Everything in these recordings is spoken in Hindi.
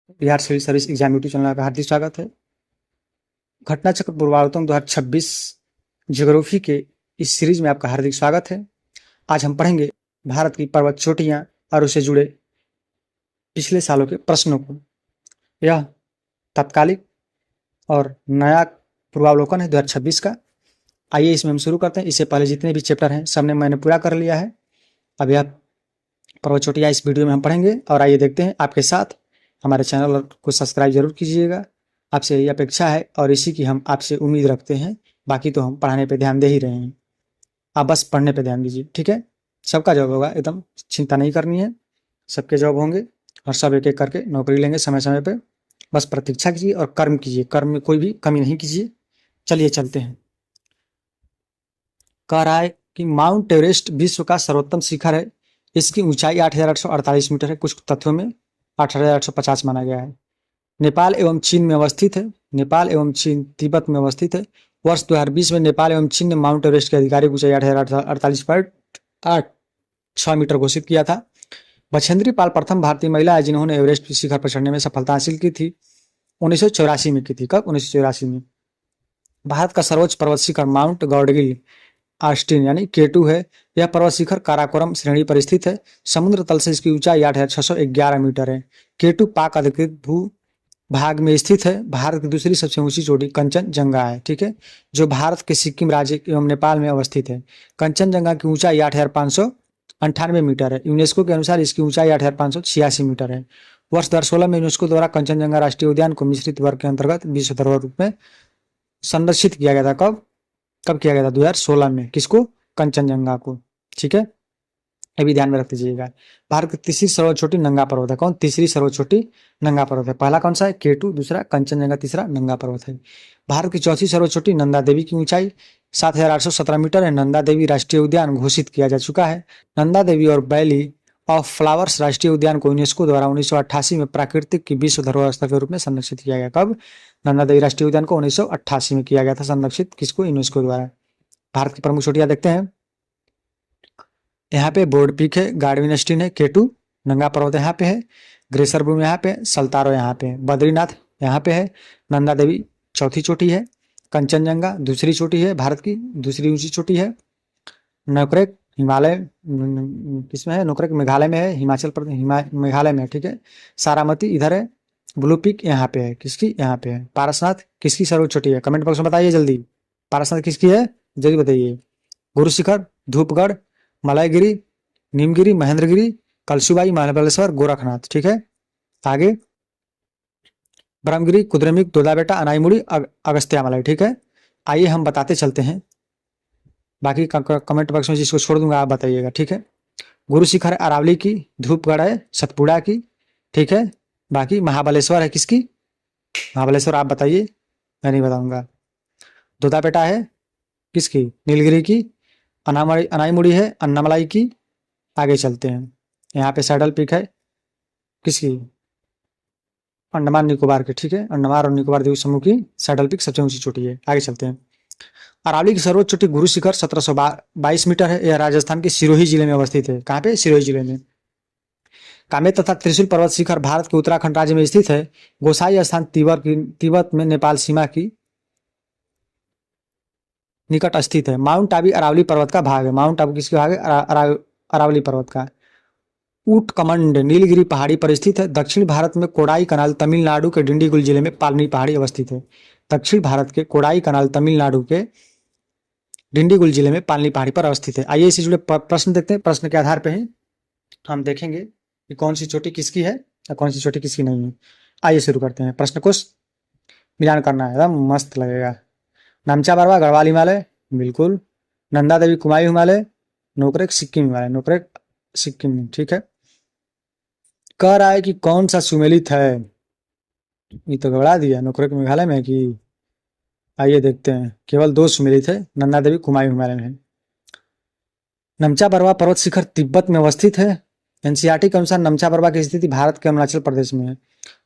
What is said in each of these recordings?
Bihar civil service exam YouTube channel पर हार्दिक स्वागत है। घटना चक्र पूर्वावर्तन 2026 ज्योग्राफी के इस सीरीज में आपका हार्दिक स्वागत है। आज हम पढ़ेंगे भारत की पर्वत चोटियां और उससे जुड़े पिछले सालों के प्रश्नों को। यह तात्कालिक और नया पूर्वावलोकन है 2026 का। आइए इसमें हम शुरू करते हैं। इससे पहले जितने भी चैप्टर हैं सबने मैंने पूरा कर लिया है। अब यह पर्वत चोटियां इस वीडियो में हम पढ़ेंगे और आइए देखते हैं। आपके साथ हमारे चैनल को सब्सक्राइब जरूर कीजिएगा, आपसे यही अपेक्षा है और इसी की हम आपसे उम्मीद रखते हैं। बाकी तो हम पढ़ाने पे ध्यान दे ही रहे हैं, आप बस पढ़ने पे ध्यान दीजिए, ठीक है। सबका जॉब होगा, एकदम चिंता नहीं करनी है, सबके जॉब होंगे और सब एक एक करके नौकरी लेंगे समय समय पे। बस प्रतीक्षा कीजिए और कर्म कीजिए, कर्म में कोई भी कमी नहीं कीजिए। चलिए चलते हैं। कह रहा है कि माउंट एवरेस्ट विश्व का सर्वोत्तम शिखर है। इसकी ऊंचाई 8,848 मीटर है। कुछ तथ्यों में 8,850 माना गया है। नेपाल एवं चीन में अवस्थित है। नेपाल एवं चीन तिब्बत में अवस्थित है। वर्ष 2020 में नेपाल एवं चीन ने माउंट एवरेस्ट की आधिकारिक ऊंचाई 8,848.86 मीटर घोषित किया था। बछेंद्री पाल प्रथम भारतीय महिला है जिन्होंने एवरेस्ट शिखर पर चढ़ने में सफलता हासिल की थी। 1984 में की थी। कब? 1984 में। भारत का सर्वोच्च पर्वत शिखर माउंट गॉडगिल ऑस्टिन यानी K2 है। यह पर्वत शिखर काराकोरम श्रेणी पर स्थित है। समुद्र तल से इसकी ऊंचाई 8,611 मीटर है। K2 पाक अधिकृत भू भाग में स्थित है। भारत की दूसरी सबसे ऊंची चोटी कंचनजंगा है, ठीक है, जो भारत के सिक्किम राज्य एवं नेपाल में अवस्थित है। कंचनजंगा की ऊंचाई 8,598 मीटर है। यूनेस्को के अनुसार इसकी ऊंचाई 8,586 मीटर है। वर्ष 2016 में यूनेस्को द्वारा कंचनजंगा राष्ट्रीय उद्यान को मिश्रित वर्ग के अंतर्गत विश्व धरोहर रूप में संरक्षित किया गया था। कब कब किया गया था? 2016 में। किसको? कंचनजंगा को, ठीक है, ये भी ध्यान में रख दीजिएगा। भारत की तीसरी सर्वोच्च चोटी नंगा पर्वत है। कौन? तीसरी सर्वोच्च चोटी नंगा पर्वत है। पहला कौन सा है? K2, दूसरा कंचनजंगा, तीसरा नंगा पर्वत है। भारत की चौथी सर्वोच्च चोटी नंदा देवी की ऊंचाई 7,817 मीटर है। नंदा देवी राष्ट्रीय उद्यान घोषित किया जा चुका है। नंदा देवी और वैली ऑफ फ्लावर्स राष्ट्रीय उद्यान को यूनेस्को द्वारा 1988 में प्राकृतिक की विश्व धरोहर स्थल के रूप में संरक्षित किया गया। कब? नंदा देवी राष्ट्रीय उद्यान को 1988 में किया गया था संरक्षित। किसको? यूनेस्को द्वारा। भारत की प्रमुख चोटियां देखते हैं। यहाँ पे बोर्ड पीक है, गार्डविन है, K2 नंगा पर्वत यहाँ पे है, ग्रेसर ब्रूम यहाँ पे, सल्तारो यहाँ पे, बद्रीनाथ यहाँ पे है, नंदा देवी चौथी चोटी है, कंचनजंगा दूसरी चोटी है, भारत की दूसरी ऊंची चोटी है, नोकरेक हिमालय किसमें है? नोकरेक मेघालय में है, हिमाचल प्रदेश मेघालय में है, ठीक है। सारामती इधर है, ब्लू पीक यहाँ पे है, किसकी? यहाँ पे है। पारसनाथ किसकी सर्वोच्च चोटी है? कमेंट बॉक्स में बताइए जल्दी, पारसनाथ किसकी है? जल्दी बताइए। गुरु शिखर, धूपगढ़, मलयगिरी, नीमगिरी, महेंद्रगिरी, कलसुबाई, महाबलेश्वर, गोरखनाथ, ठीक है। आगे ब्रह्मगिरी, कुद्रेमुख, दोदाबेटा, अनाईमुड़ी, अगस्त्यामलाई, ठीक है। आइए हम बताते चलते हैं, बाकी कमेंट बॉक्स में जिसको छोड़ दूंगा आप बताइएगा, ठीक है। गुरु शिखर है अरावली की, धूपगढ़ है सतपुड़ा की, ठीक है। बाकी महाबलेश्वर है किसकी? महाबलेश्वर आप बताइए, मैं नहीं बताऊंगा। दोदाबेटा है किसकी? नीलगिरी की। अनाईमुड़ी है अन्नामलाई की। आगे चलते हैं, यहाँ पे सैडल पीक है किसकी? अंडमान निकोबार के, ठीक है। अंडमान और निकोबार द्वीप समूह की सैडल पीक सबसे ऊंची चोटी है। आगे चलते हैं। अरावली की सर्वोच्च चोटी गुरु शिखर 1722 मीटर है। यह राजस्थान के सिरोही जिले में अवस्थित है। कहाँ पे? सिरोही जिले में। कामेत तथा त्रिशूल पर्वत शिखर भारत के उत्तराखंड राज्य में स्थित है। गोसाई स्थान तिब्बत में नेपाल सीमा की निकट स्थित है। माउंट आबू अरावली पर्वत का भाग है। माउंट आबू किसका भाग है? अरावली पर्वत का। ऊटकमंड नीलगिरी पहाड़ी पर स्थित है। दक्षिण भारत में कोडाई कनाल तमिलनाडु के डिंडीगुल जिले में पालनी पहाड़ी अवस्थित है। दक्षिण भारत के कोडाई कनाल तमिलनाडु के डिंडीगुल जिले में पालनी पहाड़ी पर अवस्थित है। आइए इससे जुड़े प्रश्न देखते हैं। प्रश्न के आधार पर ही हम देखेंगे कि कौन सी चोटी किसकी है और कौन सी चोटी किसकी नहीं है। आइए शुरू करते हैं। प्रश्न को मिलान करना है, एकदम मस्त लगेगा। नामचा बरवा गढ़वाल हिमालय, बिल्कुल। नंदा देवी कुमायूं हिमालय, नोकरेक सिक्किम हिमालय, नोकरेक सिक्किम, ठीक है। कह रहा है कि कौन सा सुमेलित है? ये तो घबरा दिया। नोकरेक मेघालय में है कि? आइए देखते हैं। केवल 2 सुमेलित है, नंदा देवी कुमायूं हिमालय में है। नमचा बरवा पर्वत शिखर तिब्बत में अवस्थित है। एनसीईआरटी के अनुसार नमचा बरवा की स्थिति भारत के अरुणाचल प्रदेश में है,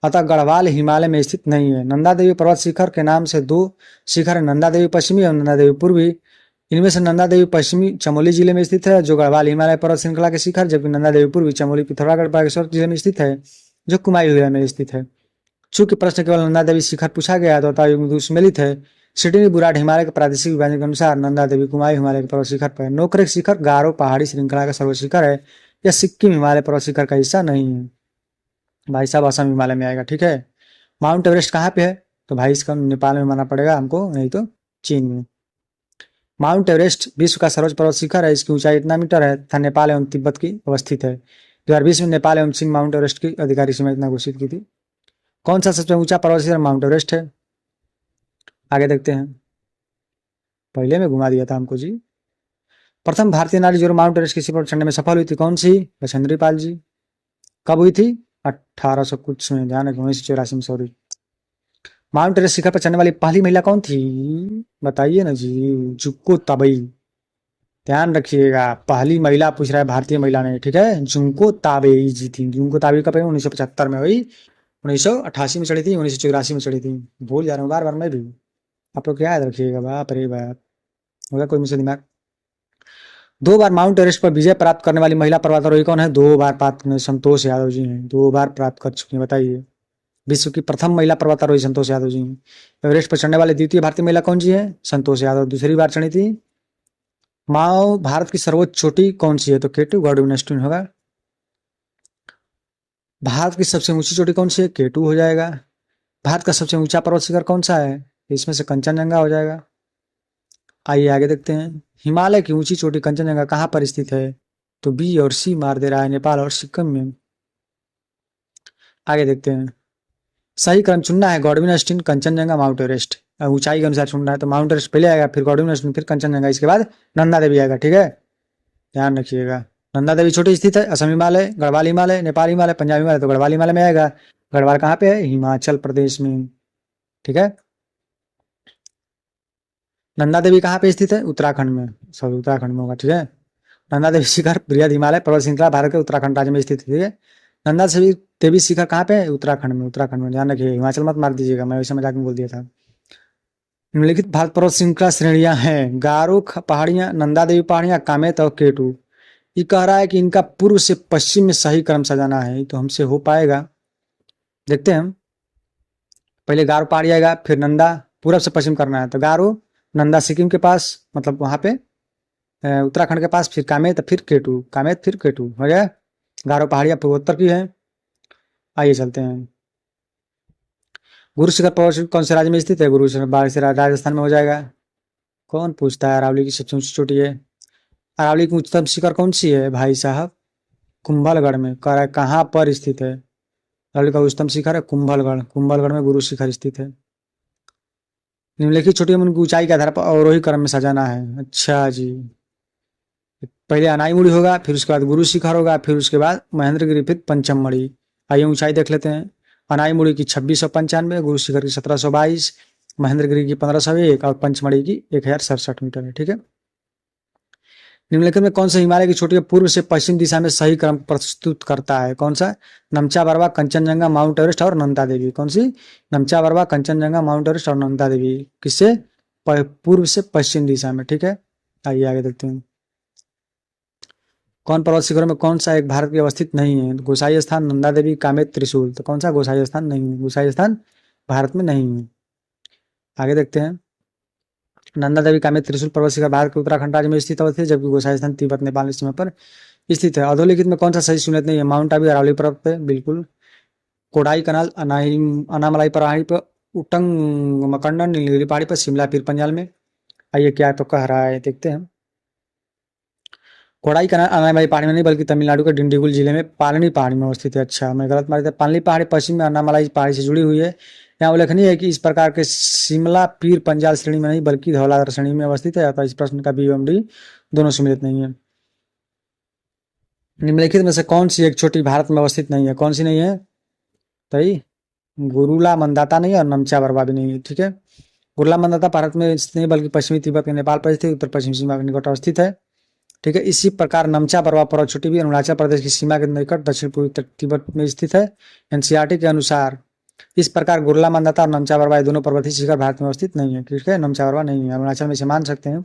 अतः गढ़वाल हिमालय में स्थित नहीं है। नंदा देवी पर्वत शिखर के नाम से 2 शिखर है, नंदा देवी पश्चिमी और नंदा देवी पूर्वी। इनमें से नंदा देवी पश्चिमी चमोली जिले में स्थित है, जो गढ़वाल हिमालय पर्वत श्रृंखला के शिखर, जबकि नंदा देवी पूर्वी चमोली पिथौरागढ़ बागेश्वर जिले में स्थित है, जो कुमायूं जिले में स्थित है। चूंकि प्रश्न केवल नंदा देवी शिखर पूछा गया तो तायुग सुमेलित है। सिडनी बुराट हिमालय के प्रादेशिक विभाजन के अनुसार नंदा देवी कुमाई हिमालय के पर्वत शिखर पर है। नोकरेक शिखर गारो पहाड़ी श्रृंखला का सर्वोच्च शिखर है। यह सिक्किम हिमालय पर्वत शिखर का हिस्सा नहीं है। भाई साहब असम हिमालय में आएगा, ठीक है। माउंट एवरेस्ट कहाँ पे है? तो भाई इसका नेपाल में मानना पड़ेगा हमको, नहीं तो चीन में। माउंट एवरेस्ट विश्व का सर्वोच्च पर्वत शिखर है। इसकी ऊंचाई इतना मीटर है तथा नेपाल एवं तिब्बत की अवस्थित है। 2020 में नेपाल एवं चीन माउंट एवरेस्ट की आधिकारिक सीमा इतना घोषित की थी। कौन सा सबसे ऊंचा पर्वत शिखर? माउंट एवरेस्ट है। आगे देखते हैं, पहले में घुमा दिया था हमको जी। प्रथम भारतीय नारी जो माउंट एवरेस्ट की शिखर पर चढ़ने में सफल हुई थी कौन सी? बछेंद्री पाल जी। कब हुई थी? 1800 कुछ में, ध्यान रखें, 1984 में, सॉरी। माउंट एवरेस्ट शिखर पर चढ़ने वाली पहली महिला कौन थी? बताइए ना जी। जुको ताबई। ध्यान रखिएगा, पहली महिला पूछ रहा है, भारतीय महिला ने, ठीक है। जुंको ताबेई जी थी। जुंको ताबेई कब? 1975 में हुई। 1988 में चढ़ी थी, 1984 में चढ़ी थी। भूल जा रहा हूँ बार बार मैं भी, आप लोग क्या याद रखिएगा। बाप रे बाप, होगा कोई मुझसे दिमाग। 2 बार माउंट एवरेस्ट पर विजय प्राप्त करने वाली महिला पर्वतारोही कौन है? 2 बार प्राप्त करने संतोष यादव जी हैं। 2 बार प्राप्त कर चुकी हैं, बताइए। विश्व की प्रथम महिला पर्वतारोही संतोष यादव जी हैं। एवरेस्ट पर चढ़ने वाले द्वितीय भारतीय महिला कौन जी है? संतोष यादव, दूसरी बार चढ़ी थी। माओ भारत की सर्वोच्च चोटी कौन सी है? तो केटू गॉडविन होगा। भारत की सबसे ऊंची चोटी कौन सी है? केटू हो जाएगा। भारत का सबसे ऊंचा पर्वत शिखर कौन सा है? इसमें से कंचनजंगा हो जाएगा। आइए आगे देखते हैं। हिमालय की ऊंची चोटी कंचनजंगा कहाँ पर स्थित है? तो बी और सी मार दे रहा है, नेपाल और सिक्किम में। आगे देखते हैं, सही क्रम चुनना है। Godwin Austen, Kanchenjunga, Mount Everest. ऊंचाई के अनुसार चुनना है तो माउंट एवरेस्ट पहले आएगा, फिर गॉडविन अस्टीन, फिर कंचनजंगा, इसके बाद नंदा देवी आएगा, ठीक है। ध्यान रखिएगा। नंदा देवी छोटी स्थित है असम हिमालय, गढ़वाल हिमालय, नेपाल हिमालय, पंजाब हिमालय, तो गढ़वाल हिमालय में आएगा। गढ़वाल कहाँ पे है? हिमाचल प्रदेश में, ठीक है। नंदा देवी कहाँ पे स्थित है? उत्तराखंड में, सॉरी उत्तराखंड में होगा, ठीक है। नंदा देवी शिखर बृहद हिमालय पर्वत श्रृंखला भारत के उत्तराखंड राज्य में स्थित है, ठीक है। नंदा देवी शिखर कहाँ पे है? उत्तराखंड में, उत्तराखंड में, ध्यान रखिए, हिमाचल मत मार दीजिएगा, मैं वैसे मजाक में बोल दिया था। निम्नलिखित भारत पर्वत श्रृंखला श्रेणियां हैं। गारो पहाड़ियां, नंदा देवी पहाड़ियां, कामेत और केटू। ये कह रहा है कि इनका पूर्व से पश्चिम में सही क्रम सजाना है, तो हमसे हो पाएगा। देखते हैं हम, पहले गारो पहाड़ी आएगा, फिर नंदा, पूरब से पश्चिम करना है तो गारो, नंदा सिक्किम के पास, मतलब वहां पे उत्तराखंड के पास, फिर कामेत, फिर केटू, कामेत फिर केटू हो गया। गारो पहाड़ियां पूर्वोत्तर की है। आइए चलते हैं। गुरु शिखर पर्वत कौन से राज्य में स्थित है? गुरु शिखर राजस्थान में हो जाएगा। कौन पूछता है? अरावली की सबसे ऊंची चोटी है। अरावली की उच्चतम शिखर कौन सी है भाई साहब? कुंभलगढ़ में। कहाँ पर स्थित है? अरावली का उच्चतम शिखर है कुंभलगढ़, कुंभलगढ़ में गुरु शिखर स्थित है। निम्नलिखित छोटी उनकी ऊंचाई के आधार पर अवरोही क्रम में सजाना है। अच्छा जी, पहले अनाईमुड़ी होगा, फिर उसके बाद गुरु शिखर होगा, फिर उसके बाद महेंद्रगिरी, फिर पंचमढ़ी। आइए ऊंचाई देख लेते हैं। अनाईमुड़ी की 2695, गुरु शिखर की 1722, महेंद्रगिरी की 1501 और पंचमढ़ी की 1067 मीटर है, ठीक है। निम्नलिखित में कौन सा हिमालय की चोटी पूर्व से पश्चिम दिशा में सही क्रम प्रस्तुत करता है? कौन सा? नमचा बरवा, कंचनजंगा, माउंट एवरेस्ट और नंदा देवी। कौन सी? नमचा बरवा, कंचनजंगा, माउंट एवरेस्ट और नंदा देवी। किससे? पूर्व से पश्चिम दिशा में, ठीक है। आइए आगे देखते हैं। कौन पर्वत शिखरों में कौन सा एक भारत में अवस्थित नहीं है? गोसाई स्थान, नंदा देवी, कामेत, त्रिशूल। तो कौन सा? गोसाई स्थान नहीं है, गोसाई स्थान भारत में नहीं है। आगे देखते हैं। नंदा देवी, कामेत, त्रिशूल पर्वत शिखर भारत के उत्तराखंड राज्य में स्थित अवस्थित है, जबकि गोसाई स्थान तिब्बत नेपाल सीमा पर स्थित है। अधोलिखित में कौन सा सही सुनित नहीं है? माउंट आबू अरावली पर्वत पे, बिल्कुल। कोडाई कनाल, अनामलाई पहाड़ी पर, उटंग मकंडन, नीलगिरी पहाड़ी पर, शिमला पीर पंजाल में। आइए क्या तो कह रहा है, देखते हैं। कोडाई कनाल अनामलाई पहाड़ी में नहीं बल्कि तमिलनाडु के डिंडीगुल जिले में पालनी पहाड़ी में अवस्थित है। अच्छा, मैं गलत मार दिया। पालनी पहाड़ी पश्चिम में अनामलाई पहाड़ी से जुड़ी हुई है। यहाँ उल्लेखनीय है कि इस प्रकार के शिमला पीर पंजाल श्रेणी में नहीं बल्कि धौलाधर श्रेणी में अवस्थित है, अतः इस प्रश्न का बी एवं डी दोनों सम्मिलित नहीं है। निम्नलिखित में से कौन सी एक चोटी भारत में अवस्थित नहीं है? कौन सी नहीं है? तई गुरुला मंदाता नहीं और नमचा बरवा भी नहीं है, ठीक है। गुरुला मंदाता भारत में स्थित नहीं बल्कि पश्चिमी तिब्बत के नेपाल पर स्थित उत्तर पश्चिम सीमा के निकट अवस्थित है, ठीक है। इसी प्रकार नमचा बरवा पर्वत चोटी भी अरुणाचल प्रदेश की सीमा के निकट दक्षिण पूर्वी तिब्बत में स्थित है। एनसीईआरटी के अनुसार इस प्रकार गुरला मंदाता और नमचा बरवा दोनों पर्वतीय शिखर भारत में अवस्थित नहीं है, ठीक है। नमचा बरवा नहीं है, अरुणाचल में से मान सकते हैं।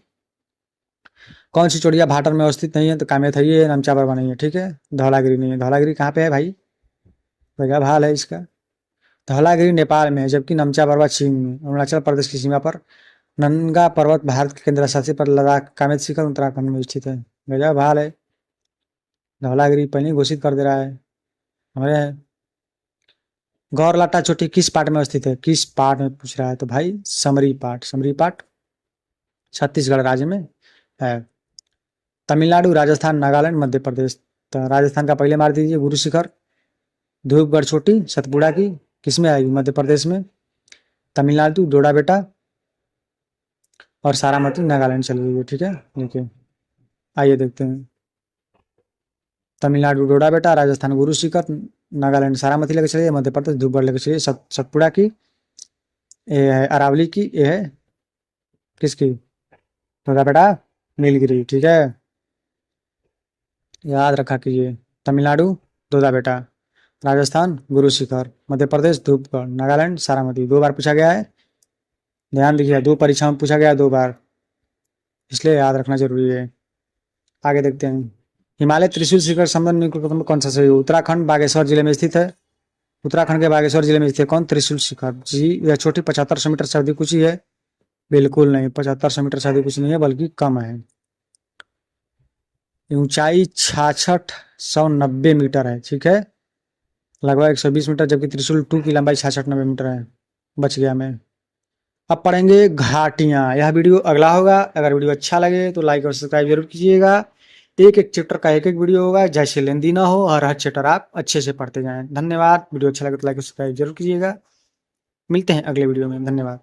कौन सी चोटिया भाटर में अवस्थित नहीं है? तो कामेत है ये, नमचा बरवा नहीं है, ठीक है। धौलागिरी नहीं है। धौलागिरी कहाँ पे है भाई? जगह भाल है इसका। धौलागिरी नेपाल में है, जबकि नमचा पर्वत चीन में। अरुणाचल प्रदेश की सीमा पर। नंगा पर्वत भारत के केंद्र शासित पर लद्दाख कामेत शिखर उत्तराखंड में स्थित है। गजब हाल है, धौलागिरी पहले ही घोषित कर दे रहा है हमारे। गौरलाटा चोटी किस पार्ट में स्थित है? किस पार्ट में पूछ रहा है तो भाई summary part. Summary part Chhattisgarh राज्य में है। तमिलनाडु, राजस्थान, नागालैंड, मध्य प्रदेश। तो राजस्थान का पहले मार दीजिए, गुरु शिखर। धूपगढ़ चोटी सतपुड़ा की किसमें आएगी? मध्य प्रदेश में। तमिलनाडु डोडा बेटा और सारामती नागालैंड चली गई है। ठीक है, देखिए आइए देखते हैं। तमिलनाडु डोडा बेटा, राजस्थान गुरु शिखर, नागालैंड सारामती लेकर चलिए, मध्य प्रदेश धूपगढ़ लेकर चलिए सतपुड़ा की, ये है अरावली की, ये है किसकी? डोडा बेटा नीलगिरी। ठीक है, याद रखा कीजिए। तमिलनाडु डोडा बेटा, राजस्थान गुरु शिखर, मध्य प्रदेश धूपगढ़, नागालैंड सारामती। 2 बार पूछा गया है, ध्यान दीजिए। 2 परीक्षाओं में पूछा गया है 2 बार, इसलिए याद रखना जरूरी है। आगे देखते हैं। हिमालय त्रिशूल शिखर संबंध में कौन सा सही? उत्तराखंड बागेश्वर जिले में स्थित है। उत्तराखंड के बागेश्वर जिले में स्थित है कौन? त्रिशूल शिखर जी। यह चोटी 7500 मीटर से अधिक ऊंची है? बिल्कुल नहीं, 7500 मीटर से अधिक ऊंची नहीं है, बल्कि कम है। ऊंचाई 6690 मीटर है। ठीक है, लगभग 120 मीटर, जबकि त्रिशूल 2 की लंबाई 6690 मीटर है। बच गया मैं। अब पढ़ेंगे घाटियां। यह वीडियो अगला होगा। अगर वीडियो अच्छा लगे तो लाइक और सब्सक्राइब जरूर कीजिएगा। एक एक चैप्टर का एक एक वीडियो होगा, जैसे लेंदी ना हो, और हर चैप्टर आप अच्छे से पढ़ते जाएं। धन्यवाद। वीडियो अच्छा लगे तो लाइक और सब्सक्राइब जरूर कीजिएगा। मिलते हैं अगले वीडियो में। धन्यवाद।